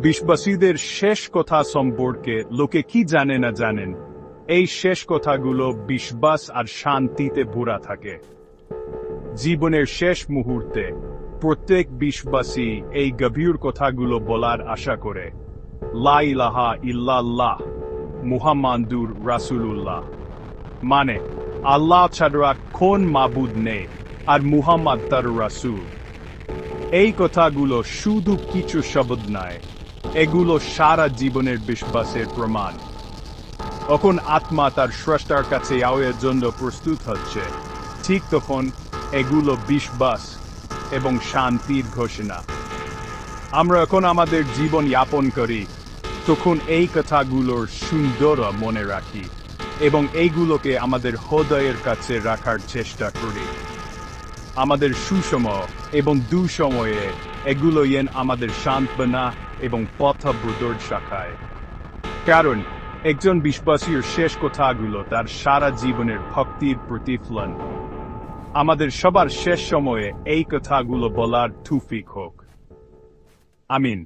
বিশ্বাসীদের শেষ কথা সম্পর্কে লোকে কি জানে না জানেন, এই শেষ কথাগুলো বিশ্বাস আর শান্তিতে ভরা থাকে। জীবনের শেষ মুহূর্তে প্রত্যেক বিশ্বাসী এই গভীর কথাগুলো বলার আশা করে, লা ইলাহা ইল্লাল্লাহ মুহাম্মাদুর রাসূলুল্লাহ, মানে আল্লাহ ছাড়া কোন মাবুদ নেই আর মুহাম্মদ তার রাসূল। এই কথাগুলো শুধু কিছু শব্দ নয়, এগুলো সারা জীবনের বিশ্বাসের প্রমাণ। যখন আত্মা তার স্রষ্টার কাছে যাওয়ার জন্য প্রস্তুত হচ্ছে, ঠিক তখন এগুলো বিশ্বাস এবং শান্তির ঘোষণা। আমরা এখন আমাদের জীবন যাপন করি, তখন এই কথাগুলোর সুন্দর মনে রাখি এবং এইগুলোকে আমাদের হৃদয়ের কাছে রাখার চেষ্টা করি। আমাদের সুসময় এবং দুঃসময়ে এগুলো আমাদের সান্ত্বনা এবং পথপ্রদর্শক শাখায়। কারণ একজন বিশ্বাসীর শেষ কথাগুলো তার সারা জীবনের ভক্তির প্রতিফলন। আমাদের সবার শেষ সময়ে এই কথাগুলো বলার তৌফিক হোক। আমিন।